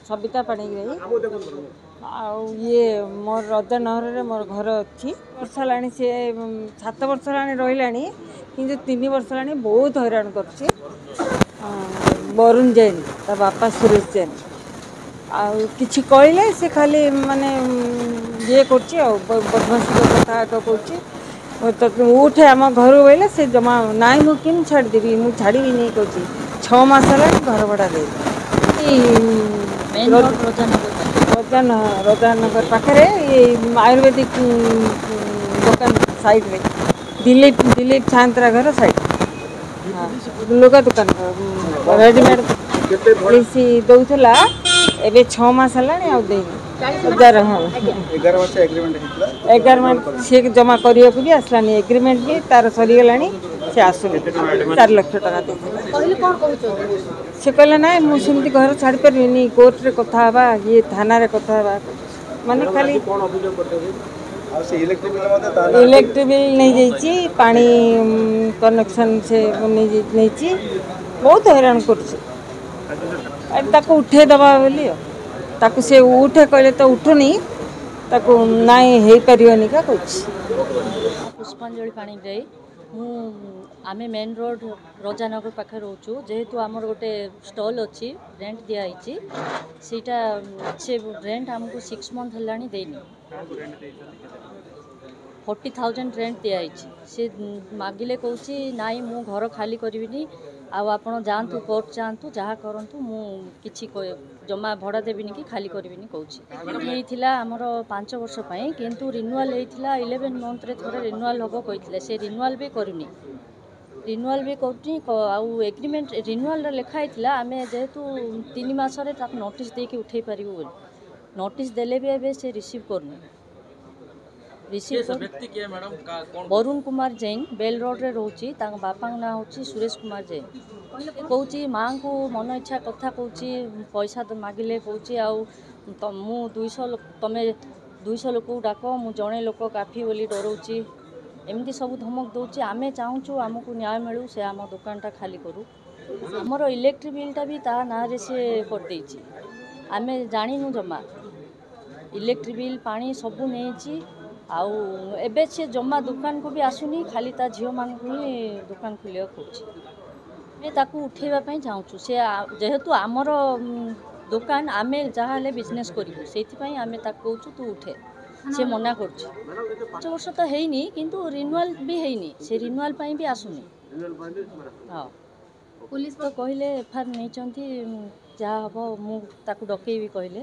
सबिता पाणिग्राही ये मोर रजानगर मोर घर अच्छी वर्ष है सी 7 वर्ष रहा कि 3 वर्ष है बहुत हैरान कर वरुण जैन ता बापा सुरेश जैन कि कहले से खाली माने ये बदमाशी कथा कहूँ तो उठे आम घर बोले से जमा नाई मुझे छाड़देवी मुझे छाड़ी नहीं कहूँ 6 मास है घर भड़ा दे रजानगर पाखे आयुर्वेदिक दुकान साइड रे दिलीप छांतरा घर साइड लुगा दुकान रेडीमेड दौला एवं 6 मास है हजार हाँ 11 सी जमा करने भी आसलानी एग्रीमेंट भी तार सरीगला से आसुनी 4 लाख टका से कहला ना मुझे घर छाड़ पारि कोर्ट रे कथा ये थाना रे कथा माने खाली इलेक्ट्रिक बिल नहीं जाइए पानी कनेक्शन से नहीं बहुत हैरान कर उठे दबा बोली ताकू से उठे कहले तो उठुनी ताकू नाई हो पारिबनी का कुछ पुष्पांजलि पाणिग्राही आमे मेन रोड रजानगर पाखे रोचु जेहेतु आमर गोटे स्टॉल अच्छी रेंट दिखाई सीटा से रेंट आमको 6 मंथ है देनी 40,000 रेंट दिखाई सी मागिले कहूँ नाई मु घर खाली करी आपण जातु कोर्ट जातु जहाँ करूँ मुझी जमा भड़ा देविनी कि खाली करी कहूँ आमर 5 वर्ष किंतु रिन्यूअल होता 11 मंथ थे रिन्यूअल हम कहते से रिन्यूअल भी करूनी रिन्यूअल भी करूनी आउ एग्रीमेंट रिन्यूअल लिखाई आम जेहेतु 3 मास नोटिस देकी उठे पारू बोली नोटिस देले भी एबे से रिसीव करनी वरुण कुमार जैन बेल रोड रे रोची बापा ना हूँ सुरेश कुमार जैन कहूँ माँ को मन इच्छा कथा कहूँ पैसा मागिले कहूँ आउ मु 200 तमें 200 लोक डाक मु जड़े लोक काफी बोली डराऊँगी एमती सब धमक दूसरी आमे चाहूँ आमको न्याय मिलू से आम दुकानटा खाली करूँ आमर इलेक्ट्रिक बिलटा भी ता ना रे से करदे आमे जाणीनु जमा इलेक्ट्रिक बिल पानी सबू नहीं आउ एबे से जमा दुकान को भी आसुनी खाली ता झील मान ही दुकान खोलिया कहूँ ताकू उठेवाई चाहूँ से जेहेतु आमर दुकान आमे जहाँ बिजनेस करूँ से आमे कहूँ तू उठे से मना कर 5 वर्ष तो हैनी किंतु रिन्यूअल भी हैनी से रिन्यूअल भी आसुनी हाँ पुलिस तो कहले एफआईआर नहीं जहाँ हम मुझे डकई भी कहले